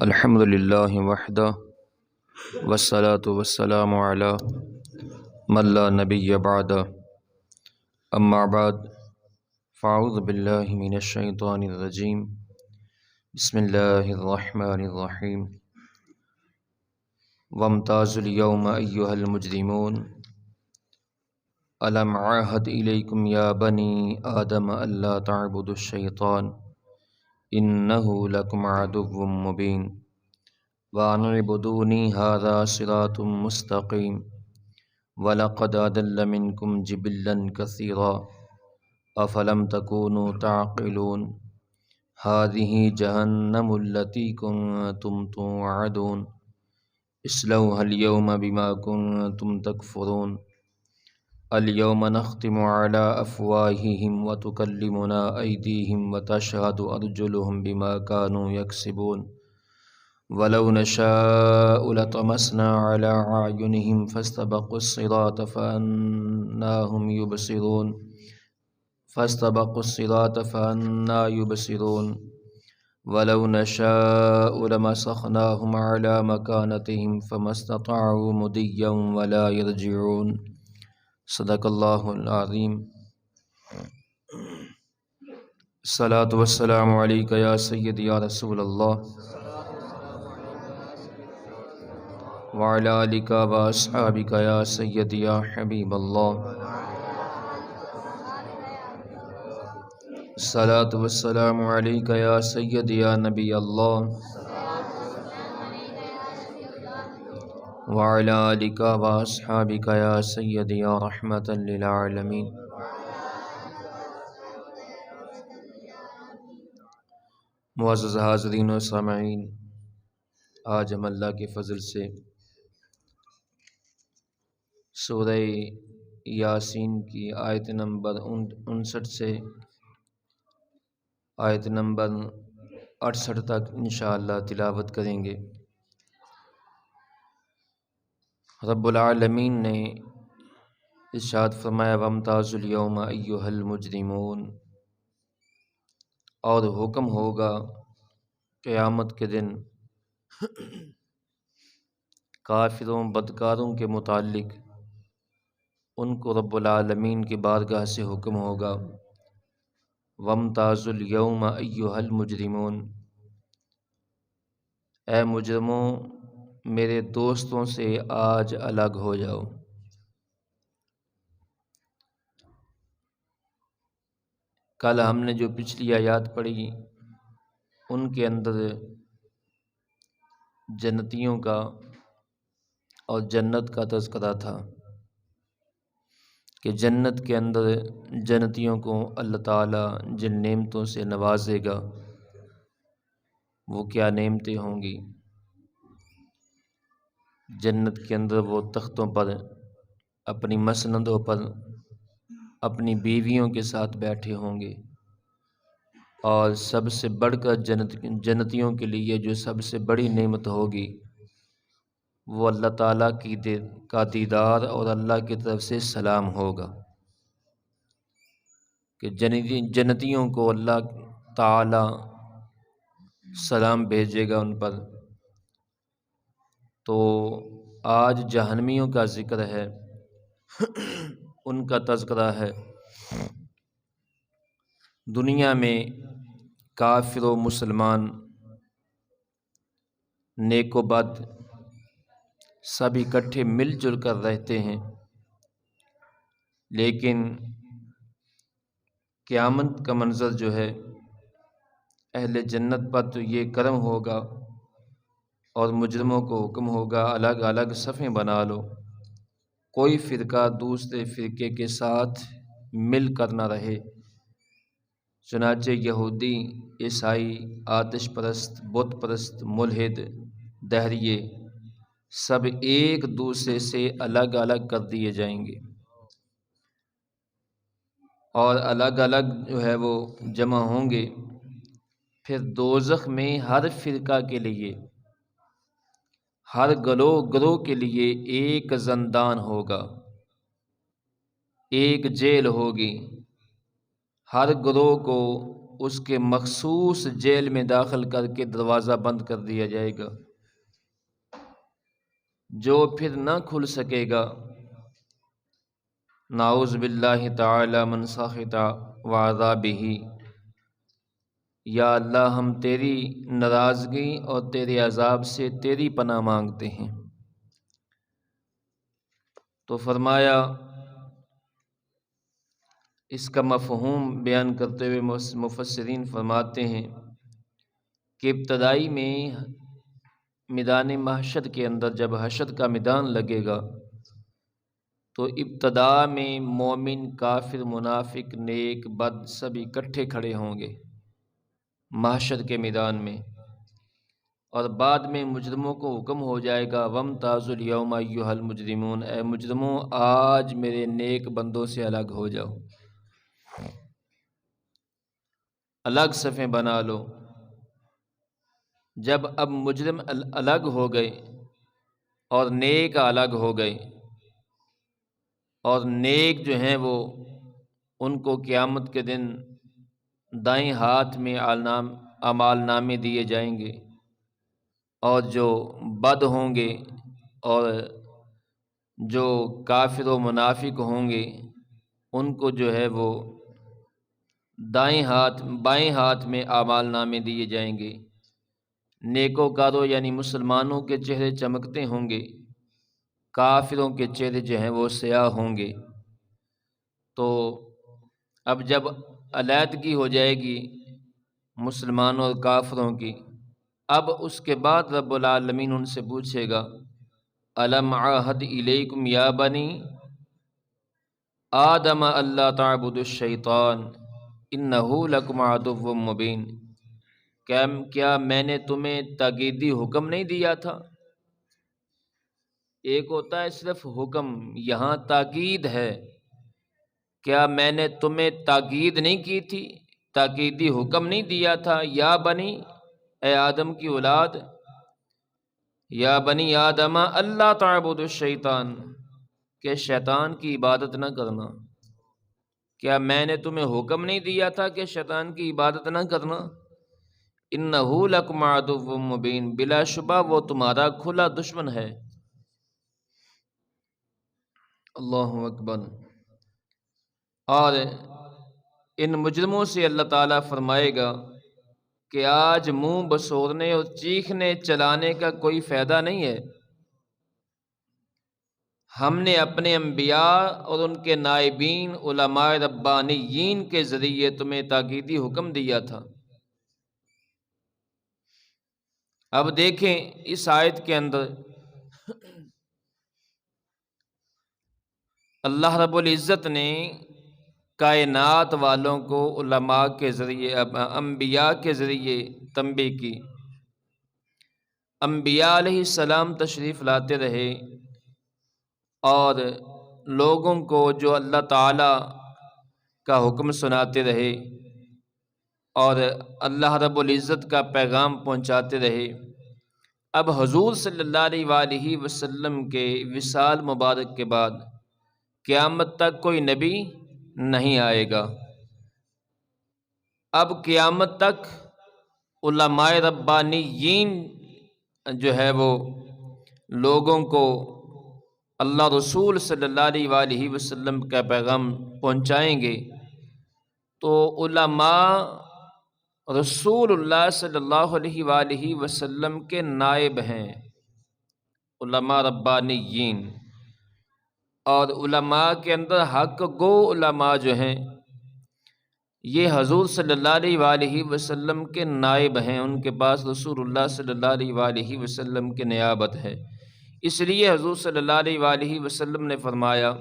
الحمد للہ وحدہ والصلاة والسلام علی من لا نبی بعدہ اما بعد فاعوذ باللہ من الشیطان الرجیم بسم اللہ الرحمن الرحیم وامتازوا اليوم ایہا المجرمون الم عاہد الیکم یا بنی آدم الا تعبدوا الشیطان انہ لکم عدو مبین وان اعبدونی ھذا صراط مستقیم ولقد اضل منکم جبلا کثیرا افلم تکونوا تعقلون ھذہ جہنم التی کنتم توعدون اصلوها اليوم بما کنتم تکفرون اليوم نختم على افواہہم وتکلمنا ایدیہم وتشہد ارجلہم بما كانوا یکسبون ولو نشاء لطمسنا على اعینہم فاستبقوا الصراط فأنا يبصرون ولو نشاء لمسخناهم على مكانتهم فما استطاعوا مضيا ولا يرجعون صدق اللہ العظیم۔ الصلاۃ والسلام علیک یا سیدی یا رسول اللہ وعلی آلک واصحابک یا سیدی یا حبیب اللہ۔ الصلاۃ والسلام علیک یا سیدی یا نبی اللہ وعلی آلک واصحابک یا سیدی یا رحمۃ للعالمین۔ معزز حاضرین و سامعین، آج ہم اللہ کے فضل سے سورہ یاسین کی آیت نمبر 59 سے آیت نمبر 68 تک انشاءاللہ تلاوت کریں گے۔ رب العالمین نے ارشاد فرمایا وامتازوا اليوم ایہا المجرمون، اور حکم ہوگا قیامت کے دن کافروں بدکاروں کے متعلق، ان کو رب العالمین کی بارگاہ سے حکم ہوگا وامتازوا اليوم ایہا المجرمون، اے مجرموں میرے دوستوں سے آج الگ ہو جاؤ۔ کل ہم نے جو پچھلی آیات پڑھی ان کے اندر جنتیوں کا اور جنت کا تذکرہ تھا کہ جنت کے اندر جنتیوں کو اللہ تعالیٰ جن نعمتوں سے نوازے گا وہ کیا نعمتیں ہوں گی۔ جنت کے اندر وہ تختوں پر اپنی مسندوں پر اپنی بیویوں کے ساتھ بیٹھے ہوں گے، اور سب سے بڑھ کر جنتیوں کے لیے جو سب سے بڑی نعمت ہوگی وہ اللہ تعالیٰ کا دیدار اور اللہ کی طرف سے سلام ہوگا، کہ جنتیوں کو اللہ تعالیٰ سلام بھیجے گا ان پر۔ تو آج جہنمیوں کا ذکر ہے، ان کا تذکرہ ہے۔ دنیا میں کافر و مسلمان، نیک و بد سب اکٹھے مل جل کر رہتے ہیں، لیکن قیامت کا منظر جو ہے اہل جنت پر تو یہ کرم ہوگا، اور مجرموں کو حکم ہوگا الگ الگ صفیں بنا لو، کوئی فرقہ دوسرے فرقے کے ساتھ مل کر نہ رہے۔ چنانچہ یہودی، عیسائی، آتش پرست، بت پرست، ملحد، دہریے سب ایک دوسرے سے الگ الگ کر دیے جائیں گے، اور الگ الگ جو ہے وہ جمع ہوں گے۔ پھر دوزخ میں ہر فرقہ کے لیے، ہر گروہ کے لیے ایک زندان ہوگا، ایک جیل ہوگی، ہر گروہ کو اس کے مخصوص جیل میں داخل کر کے دروازہ بند کر دیا جائے گا، جو پھر نہ کھل سکے گا۔ نعوذ باللہ تعالی من سخط وعذابہ۔ یا اللہ ہم تیری ناراضگی اور تیرے عذاب سے تیری پناہ مانگتے ہیں۔ تو فرمایا اس کا مفہوم بیان کرتے ہوئے مفسرین فرماتے ہیں کہ ابتدائی میں میدان محشر کے اندر جب حشر کا میدان لگے گا تو ابتدا میں مومن، کافر، منافق، نیک، بد سب اکٹھے کھڑے ہوں گے محشر کے میدان میں، اور بعد میں مجرموں کو حکم ہو جائے گا وَامْتَازُوا الْيَوْمَ أَيُّهَا الْمُجْرِمُونَ، اے مجرموں آج میرے نیک بندوں سے الگ ہو جاؤ، الگ صفیں بنا لو۔ جب اب مجرم الگ ہو گئے اور نیک الگ ہو گئے، اور نیک جو ہیں وہ ان کو قیامت کے دن دائیں ہاتھ میں اعمال نامے دیے جائیں گے، اور جو بد ہوں گے اور جو کافر و منافق ہوں گے ان کو جو ہے وہ بائیں ہاتھ میں اعمال نامے دیے جائیں گے۔ نیکوکاروں یعنی مسلمانوں کے چہرے چمکتے ہوں گے، کافروں کے چہرے جو ہیں وہ سیاہ ہوں گے۔ تو اب جب علیحدگی ہو جائے گی مسلمانوں اور کافروں کی، اب اس کے بعد رب العالمین ان سے پوچھے گا الم عہد الیکم یا بنی آدم اللہ تعبدوا الشیطان انہ لکم عدو مبین، کیا میں نے تمہیں تاکیدی حکم نہیں دیا تھا؟ ایک ہوتا ہے صرف حکم، یہاں تاکید ہے۔ کیا میں نے تمہیں تاکید نہیں کی تھی، تاکیدی حکم نہیں دیا تھا؟ یا بنی، اے آدم کی اولاد، یا بنی آدم اللہ تعبدوا الشیطان، کہ شیطان کی عبادت نہ کرنا۔ کیا میں نے تمہیں حکم نہیں دیا تھا کہ شیطان کی عبادت نہ کرنا؟ انہ لکم عدو مبین، بلا شبہ وہ تمہارا کھلا دشمن ہے۔ اللہ اکبر۔ اور ان مجرموں سے اللہ تعالیٰ فرمائے گا کہ آج منہ بسورنے اور چیخنے چلانے کا کوئی فائدہ نہیں ہے۔ ہم نے اپنے انبیاء اور ان کے نائبین علماء ربانیین کے ذریعے تمہیں تاکیدی حکم دیا تھا۔ اب دیکھیں اس آیت کے اندر اللہ رب العزت نے کائنات والوں کو علماء کے ذریعے، انبیاء کے ذریعے تنبیہ کی۔ انبیاء علیہ السلام تشریف لاتے رہے اور لوگوں کو جو اللہ تعالیٰ کا حکم سناتے رہے اور اللہ رب العزت کا پیغام پہنچاتے رہے۔ اب حضور صلی اللہ علیہ وآلہ وسلم کے وصال مبارک کے بعد قیامت تک کوئی نبی نہیں آئے گا۔ اب قیامت تک علماء ربانیین جو ہے وہ لوگوں کو اللہ رسول صلی اللہ علیہ وآلہ وسلم کا پیغام پہنچائیں گے۔ تو علماء رسول اللہ صلی اللہ علیہ وآلہ وسلم کے نائب ہیں، علماء ربانیین، اور علماء کے اندر حق گو علماء جو ہیں یہ حضور صلی اللہ علیہ وآلہ وسلم کے نائب ہیں، ان کے پاس رسول اللہ صلی اللہ علیہ وآلہ وسلم کی نیابت ہے۔ اس لیے حضور صلی اللہ علیہ وآلہ وسلم نے فرمایا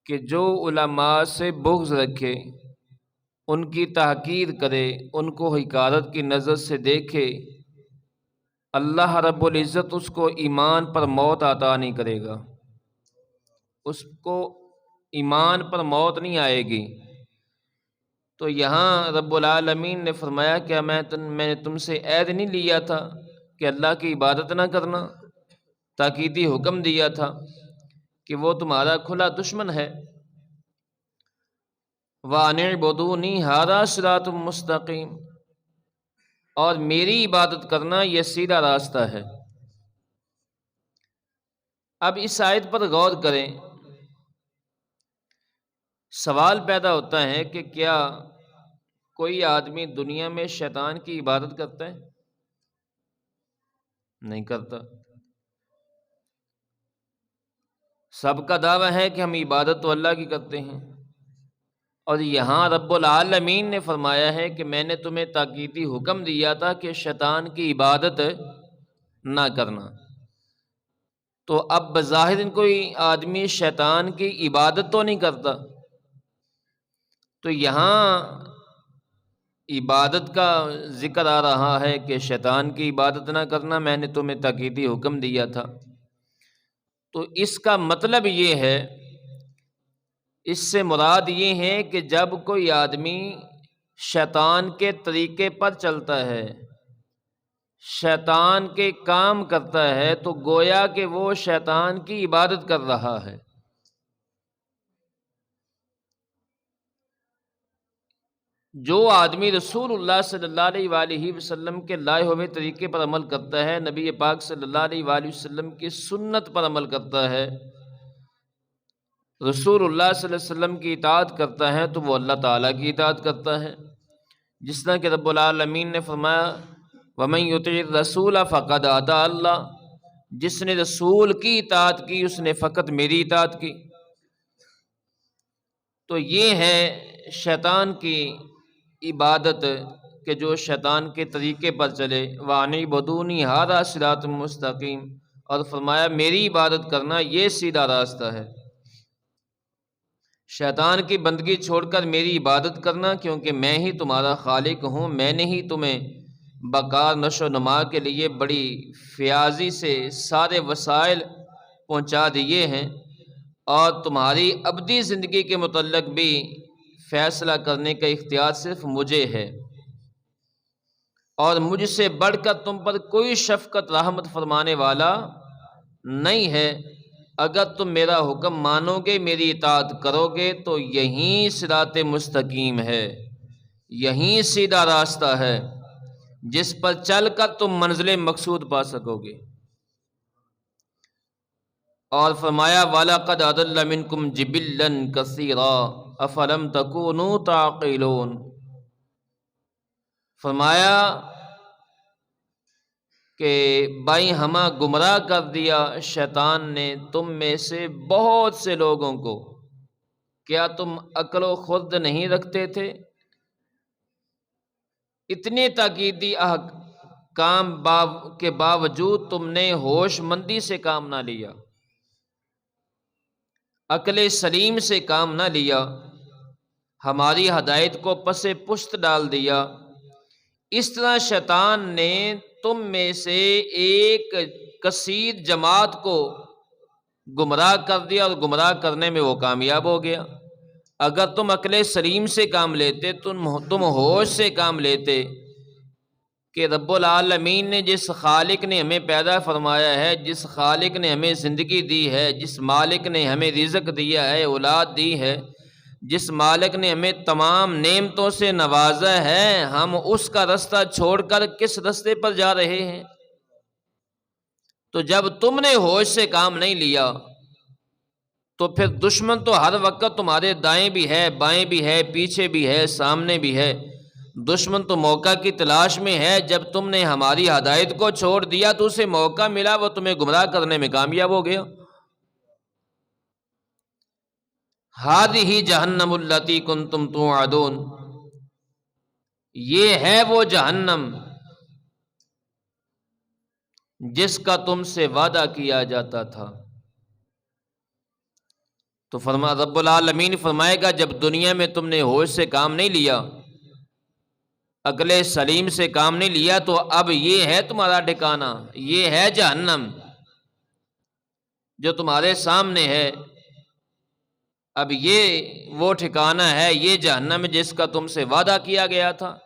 کہ جو علماء سے بغض رکھے، ان کی تحقیر کرے، ان کو حقارت کی نظر سے دیکھے، اللہ رب العزت اس کو ایمان پر موت عطا نہیں کرے گا، اس کو ایمان پر موت نہیں آئے گی۔ تو یہاں رب العالمین نے فرمایا کہ میں نے تم سے عہد نہیں لیا تھا کہ اللہ کی عبادت نہ کرنا، تاکیدی حکم دیا تھا کہ وہ تمہارا کھلا دشمن ہے۔ وَأَنِ اعْبُدُونِي هَذَا صِرَاطٌ مُّسْتَقِيمٌ، اور میری عبادت کرنا یہ سیدھا راستہ ہے۔ اب اس آیت پر غور کریں، سوال پیدا ہوتا ہے کہ کیا کوئی آدمی دنیا میں شیطان کی عبادت کرتا ہے؟ نہیں کرتا۔ سب کا دعویٰ ہے کہ ہم عبادت تو اللہ کی کرتے ہیں، اور یہاں رب العالمین نے فرمایا ہے کہ میں نے تمہیں تاکیدی حکم دیا تھا کہ شیطان کی عبادت نہ کرنا۔ تو اب بظاہر کوئی آدمی شیطان کی عبادت تو نہیں کرتا، تو یہاں عبادت کا ذکر آ رہا ہے کہ شیطان کی عبادت نہ کرنا، میں نے تمہیں تاکیدی حکم دیا تھا۔ تو اس کا مطلب یہ ہے، اس سے مراد یہ ہے کہ جب کوئی آدمی شیطان کے طریقے پر چلتا ہے، شیطان کے کام کرتا ہے، تو گویا کہ وہ شیطان کی عبادت کر رہا ہے۔ جو آدمی رسول اللہ صلی اللہ علیہ وآلہ وسلم کے لائے ہوئے طریقے پر عمل کرتا ہے، نبی پاک صلی اللہ علیہ وآلہ وسلم کی سنت پر عمل کرتا ہے، رسول اللہ صلی اللہ علیہ وسلم کی اطاعت کرتا ہے، تو وہ اللہ تعالیٰ کی اطاعت کرتا ہے۔ جس طرح کہ رب العالمین نے فرمایا وَمَن يُطِعِ الرَّسُولَ فَقَدْ أَطَاعَ اللَّهَ، جس نے رسول کی اطاعت کی اس نے فقط میری اطاعت کی۔ تو یہ ہے شیطان کی عبادت کہ جو شیطان کے طریقے پر چلے۔ وَأَنِ اعْبُدُونِي هَذَا صِرَاطٌ مُّسْتَقِيمٌ، اور فرمایا میری عبادت کرنا یہ سیدھا راستہ ہے۔ شیطان کی بندگی چھوڑ کر میری عبادت کرنا، کیونکہ میں ہی تمہارا خالق ہوں، میں نے ہی تمہیں بقا نشو و نما کے لیے بڑی فیاضی سے سارے وسائل پہنچا دیے ہیں، اور تمہاری ابدی زندگی کے متعلق بھی فیصلہ کرنے کا اختیار صرف مجھے ہے، اور مجھ سے بڑھ کر تم پر کوئی شفقت رحمت فرمانے والا نہیں ہے۔ اگر تم میرا حکم مانو گے، میری اطاعت کرو گے، تو یہیں صراط مستقیم ہے، یہیں سیدھا راستہ ہے جس پر چل کر تم منزل مقصود پا سکو گے۔ اور فرمایا وَلَقَدْ أَضَلَّ مِنْكُمْ جِبِلًّا كَثِيرًا أَفَلَمْ تَكُونُوا تَعْقِلُونَ، فرمایا کہ بائیں ہمہ گمراہ کر دیا شیطان نے تم میں سے بہت سے لوگوں کو، کیا تم عقل و خرد نہیں رکھتے تھے؟ اتنے تاکیدی احکام کے باوجود تم نے ہوش مندی سے کام نہ لیا، عقل سلیم سے کام نہ لیا، ہماری ہدایت کو پس پشت ڈال دیا۔ اس طرح شیطان نے تم میں سے ایک کثیر جماعت کو گمراہ کر دیا، اور گمراہ کرنے میں وہ کامیاب ہو گیا۔ اگر تم عقل سلیم سے کام لیتے، تم ہوش سے کام لیتے کہ رب العالمین نے جس خالق نے ہمیں پیدا فرمایا ہے، جس خالق نے ہمیں زندگی دی ہے، جس مالک نے ہمیں رزق دیا ہے، اولاد دی ہے، جس مالک نے ہمیں تمام نعمتوں سے نوازا ہے، ہم اس کا رستہ چھوڑ کر کس رستے پر جا رہے ہیں؟ تو جب تم نے ہوش سے کام نہیں لیا تو پھر دشمن تو ہر وقت تمہارے دائیں بھی ہے، بائیں بھی ہے، پیچھے بھی ہے، سامنے بھی ہے۔ دشمن تو موقع کی تلاش میں ہے، جب تم نے ہماری ہدایت کو چھوڑ دیا تو اسے موقع ملا، وہ تمہیں گمراہ کرنے میں کامیاب ہو گیا۔ ہذہ جہنم التی کنتم توعدون، یہ ہے وہ جہنم جس کا تم سے وعدہ کیا جاتا تھا۔ تو رب العالمین فرمائے گا جب دنیا میں تم نے ہوش سے کام نہیں لیا، عقل سلیم سے کام نہیں لیا، تو اب یہ ہے تمہارا ٹھکانہ، یہ ہے جہنم جو تمہارے سامنے ہے۔ اب یہ وہ ٹھکانہ ہے، یہ جہنم جس کا تم سے وعدہ کیا گیا تھا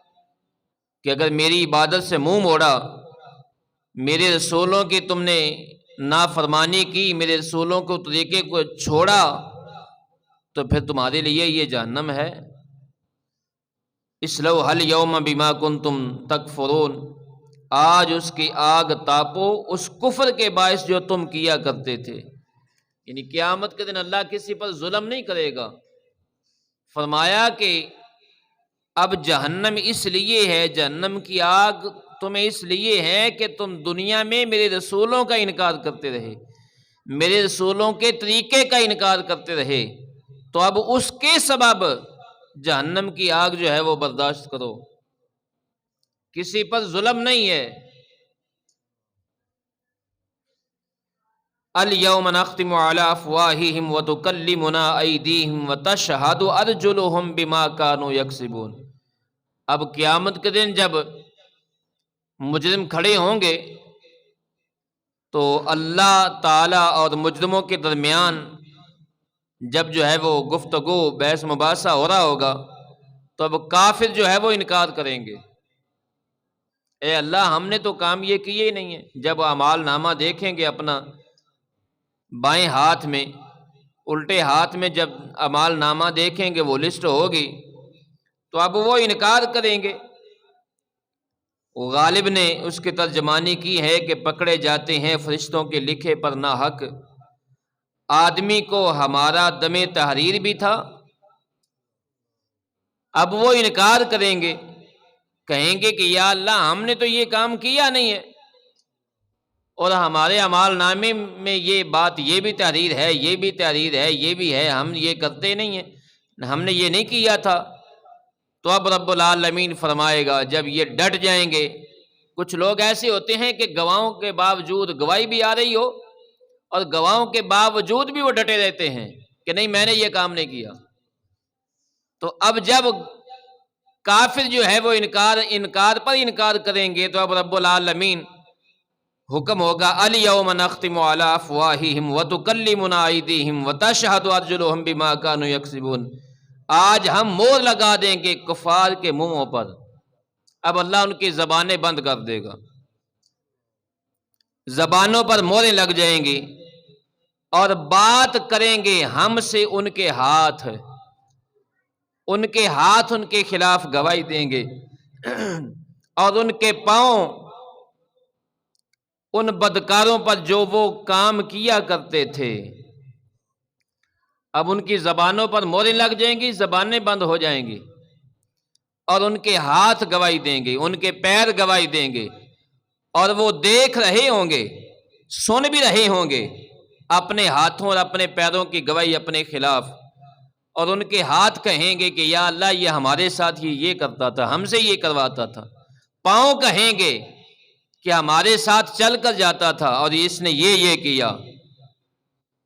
کہ اگر میری عبادت سے منہ موڑا، میرے رسولوں کی تم نے نافرمانی کی، میرے رسولوں کو طریقے کو چھوڑا، تو پھر تمہارے لیے یہ جہنم ہے۔ اسلوھا الیوم بما کنتم تکفرون، آج اس کی آگ تاپو اس کفر کے باعث جو تم کیا کرتے تھے۔ یعنی قیامت کے دن اللہ کسی پر ظلم نہیں کرے گا۔ فرمایا کہ اب جہنم اس لیے ہے، جہنم کی آگ تمہیں اس لیے ہے کہ تم دنیا میں میرے رسولوں کا انکار کرتے رہے، میرے رسولوں کے طریقے کا انکار کرتے رہے، تو اب اس کے سبب جہنم کی آگ جو ہے وہ برداشت کرو، کسی پر ظلم نہیں ہے۔ الیوم نختم علی افواہہم وتکلمنا ایدیہم وتشہد ارجلہم بما کانوا یکسبون۔ اب قیامت کے دن جب مجرم کھڑے ہوں گے تو اللہ تعالیٰ اور مجرموں کے درمیان جب جو ہے وہ گفتگو بحث مباحثہ ہو رہا ہوگا تو اب کافر جو ہے وہ انکار کریں گے، اے اللہ ہم نے تو کام یہ کیے ہی نہیں ہے۔ جب اعمال نامہ دیکھیں گے اپنا بائیں ہاتھ میں، الٹے ہاتھ میں جب اعمال نامہ دیکھیں گے وہ لسٹ ہوگی تو اب وہ انکار کریں گے۔ غالب نے اس کی ترجمانی کی ہے کہ پکڑے جاتے ہیں فرشتوں کے لکھے پر ناحق، آدمی کو ہمارا دم تحریر بھی تھا۔ اب وہ انکار کریں گے، کہیں گے کہ یا اللہ ہم نے تو یہ کام کیا نہیں ہے، اور ہمارے اعمال نامے میں یہ بات یہ بھی تحریر ہے، یہ بھی تحریر ہے، یہ بھی ہے، ہم یہ کرتے نہیں ہیں، ہم نے یہ نہیں کیا تھا۔ تو اب رب العالمین فرمائے گا جب یہ ڈٹ جائیں گے، کچھ لوگ ایسے ہوتے ہیں کہ گواہوں کے باوجود گواہی بھی آ رہی ہو اور گواہوں کے باوجود بھی وہ ڈٹے رہتے ہیں کہ نہیں میں نے یہ کام نہیں کیا۔ تو اب جب کافر جو ہے وہ انکار پر انکار کریں گے تو اب رب العالمین حکم ہوگا الیوم نختم علی افواہہم وتکلمنا ایدیہم وتشہد ارجلہم بما کانوا یکسبون، آج ہم مور لگا دیں گے کفار کے منہوں پر۔ اب اللہ ان کی زبانیں بند کر دے گا، زبانوں پر موریں لگ جائیں گی، اور بات کریں گے ہم سے ان کے ہاتھ، ان کے ہاتھ ان کے خلاف گواہی دیں گے، اور ان کے پاؤں ان بدکاروں پر جو وہ کام کیا کرتے تھے۔ اب ان کی زبانوں پر موریں لگ جائیں گی، زبانیں بند ہو جائیں گی، اور ان کے ہاتھ گواہی دیں گے، ان کے پیر گواہی دیں گے، اور وہ دیکھ رہے ہوں گے، سن بھی رہے ہوں گے اپنے ہاتھوں اور اپنے پیروں کی گواہی اپنے خلاف، اور ان کے ہاتھ کہیں گے کہ یا اللہ یہ ہمارے ساتھ یہ کرتا تھا، ہم سے یہ کرواتا تھا۔ پاؤں کہیں گے کہ ہمارے ساتھ چل کر جاتا تھا اور اس نے یہ کیا،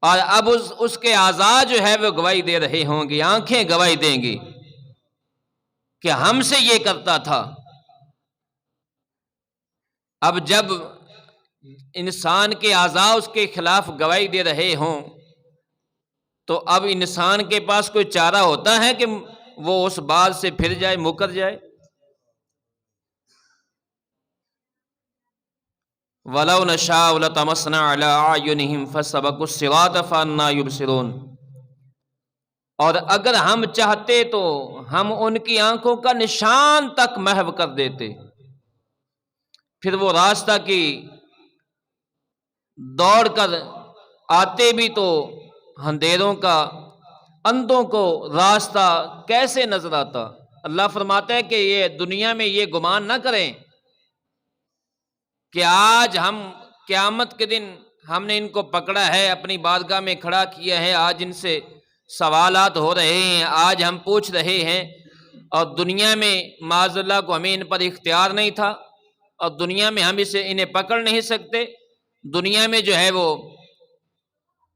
اور اب اس کے اعضاء جو ہے وہ گواہی دے رہے ہوں گے، آنکھیں گواہی دیں گی کہ ہم سے یہ کرتا تھا۔ اب جب انسان کے اعضاء اس کے خلاف گواہی دے رہے ہوں تو اب انسان کے پاس کوئی چارہ ہوتا ہے کہ وہ اس بات سے پھر جائے، مکر جائے؟ وَلَوْ نَشَاءُ لَطَمَسْنَا عَلَىٰ أَعْيُنِهِمْ فَاسْتَبَقُوا الصِّرَاطَ فَأَنَّىٰ يُبْصِرُونَ، اور اگر ہم چاہتے تو ہم ان کی آنکھوں کا نشان تک محو کر دیتے، پھر وہ راستہ کی دوڑ کر آتے بھی تو اندھیروں کا اندھوں کو راستہ کیسے نظر آتا۔ اللہ فرماتا ہے کہ یہ دنیا میں یہ گمان نہ کریں کہ آج ہم قیامت کے دن ہم نے ان کو پکڑا ہے، اپنی بارگاہ میں کھڑا کیا ہے، آج ان سے سوالات ہو رہے ہیں، آج ہم پوچھ رہے ہیں، اور دنیا میں معاذ اللہ کو ہمیں ان پر اختیار نہیں تھا، اور دنیا میں ہم انہیں پکڑ نہیں سکتے، دنیا میں جو ہے وہ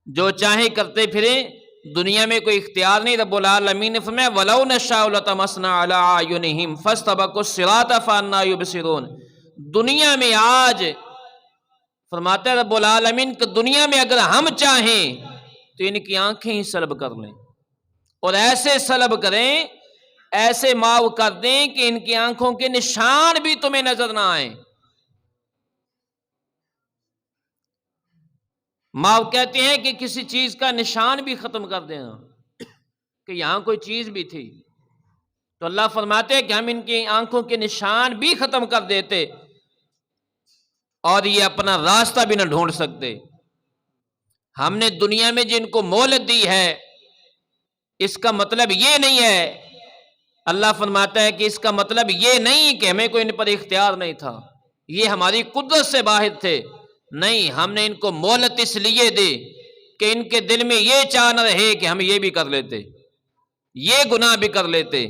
جو چاہیں کرتے پھریں، دنیا میں کوئی اختیار نہیں۔ رب العالمین نے فرمایا وَلَوْ نَشَاءُ لَطَمَسْنَا عَلَىٰ أَعْيُنِهِمْ فَاسْتَبَقُوا الصِّرَاطَ فَأَنَّىٰ يُبْصِرُونَ، دنیا میں آج فرماتا ہے رب العالمین کہ دنیا میں اگر ہم چاہیں تو ان کی آنکھیں ہی سلب کر لیں، اور ایسے سلب کریں، ایسے ماو کر دیں کہ ان کی آنکھوں کے نشان بھی تمہیں نظر نہ آئیں۔ ماو کہتے ہیں کہ کسی چیز کا نشان بھی ختم کر دینا، کہ یہاں کوئی چیز بھی تھی، تو اللہ فرماتے ہیں کہ ہم ان کی آنکھوں کے نشان بھی ختم کر دیتے اور یہ اپنا راستہ بھی نہ ڈھونڈ سکتے۔ ہم نے دنیا میں جن کو مہلت دی ہے، اس کا مطلب یہ نہیں ہے، اللہ فرماتا ہے کہ اس کا مطلب یہ نہیں کہ ہمیں کوئی ان پر اختیار نہیں تھا، یہ ہماری قدرت سے باہر تھے، نہیں، ہم نے ان کو مہلت اس لیے دی کہ ان کے دل میں یہ چاہ نہ رہے کہ ہم یہ بھی کر لیتے، یہ گناہ بھی کر لیتے۔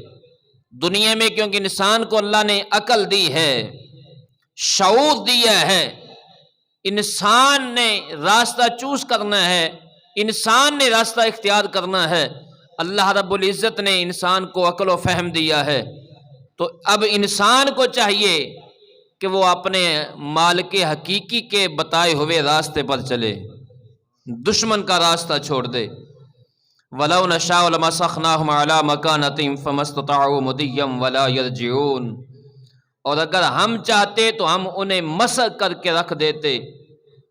دنیا میں کیونکہ انسان کو اللہ نے عقل دی ہے، شعور دیا ہے، انسان نے راستہ چوز کرنا ہے، انسان نے راستہ اختیار کرنا ہے، اللہ رب العزت نے انسان کو عقل و فہم دیا ہے، تو اب انسان کو چاہیے کہ وہ اپنے مالک حقیقی کے بتائے ہوئے راستے پر چلے، دشمن کا راستہ چھوڑ دے۔ وَلَوْ نَشَاءُ لَمَسَخْنَاهُمْ عَلَى مَكَانَتِهِمْ فَمَا اسْتَطَاعُوا مُضِيًّا وَلَا يَرْجِعُونَ، اور اگر ہم چاہتے تو ہم انہیں مسخ کر کے رکھ دیتے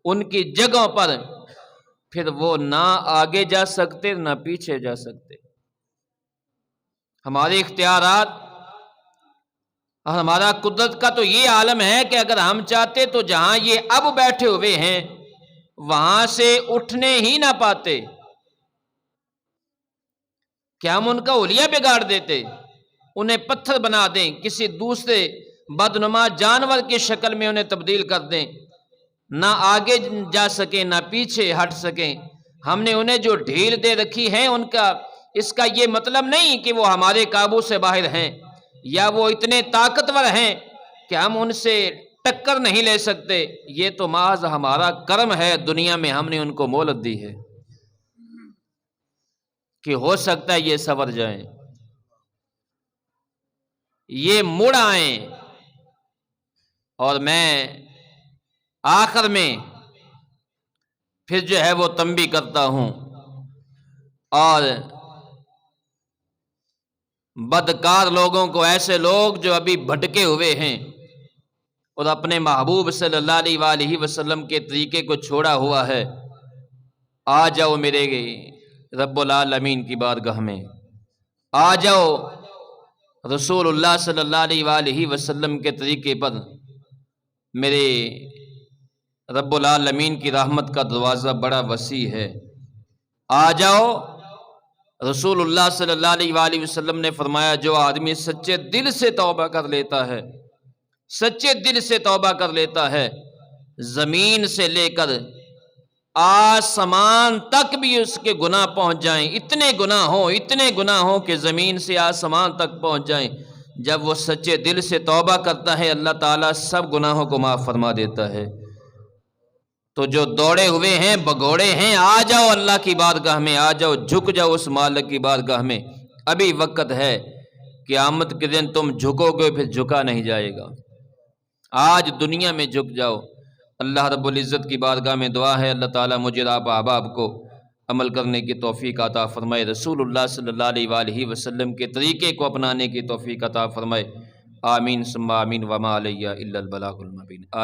ان کی جگہوں پر، پھر وہ نہ آگے جا سکتے نہ پیچھے جا سکتے۔ ہمارے اختیارات اور ہمارا قدرت کا تو یہ عالم ہے کہ اگر ہم چاہتے تو جہاں یہ اب بیٹھے ہوئے ہیں وہاں سے اٹھنے ہی نہ پاتے، کیا ہم ان کا حلیہ بگاڑ دیتے، انہیں پتھر بنا دیں، کسی دوسرے بدنما جانور کی شکل میں انہیں تبدیل کر دیں، نہ آگے جا سکیں نہ پیچھے ہٹ سکیں۔ ہم نے انہیں جو ڈھیل دے رکھی ہے ان کا، اس کا یہ مطلب نہیں کہ وہ ہمارے قابو سے باہر ہیں یا وہ اتنے طاقتور ہیں کہ ہم ان سے ٹکر نہیں لے سکتے، یہ تو محض ہمارا کرم ہے، دنیا میں ہم نے ان کو مہلت دی ہے کہ ہو سکتا ہے یہ سنور جائیں، یہ مڑ آئیں، اور میں آخر میں پھر جو ہے وہ تنبیہ کرتا ہوں، اور بدکار لوگوں کو، ایسے لوگ جو ابھی بھٹکے ہوئے ہیں اور اپنے محبوب صلی اللہ علیہ وآلہ وسلم کے طریقے کو چھوڑا ہوا ہے، آ جاؤ میرے رب العالمین کی بارگاہ میں، آ جاؤ رسول اللہ صلی اللہ علیہ وآلہ وسلم کے طریقے پر، میرے رب العالمین کی رحمت کا دروازہ بڑا وسیع ہے، آ جاؤ۔ رسول اللہ صلی اللہ علیہ وآلہ وسلم نے فرمایا جو آدمی سچے دل سے توبہ کر لیتا ہے، سچے دل سے توبہ کر لیتا ہے، زمین سے لے کر آسمان تک بھی اس کے گناہ پہنچ جائیں، اتنے گناہ ہوں کہ زمین سے آسمان تک پہنچ جائیں، جب وہ سچے دل سے توبہ کرتا ہے اللہ تعالیٰ سب گناہوں کو معاف فرما دیتا ہے۔ تو جو دوڑے ہوئے ہیں، بگوڑے ہیں، آ جاؤ اللہ کی بارگاہ میں، آ جاؤ، جھک جاؤ اس مالک کی بارگاہ میں، ابھی وقت ہے، قیامت کے دن تم جھکو گے پھر جھکا نہیں جائے گا، آج دنیا میں جھک جاؤ۔ اللہ رب العزت کی بارگاہ میں دعا ہے اللہ تعالیٰ مجھے آپ احباب کو عمل کرنے کی توفیق عطا فرمائے، رسول اللہ صلی اللہ علیہ وآلہ وسلم کے طریقے کو اپنانے کی توفیق عطا فرمائے، آمین ثم آمین، وما علیہ الا البلاغ المبین۔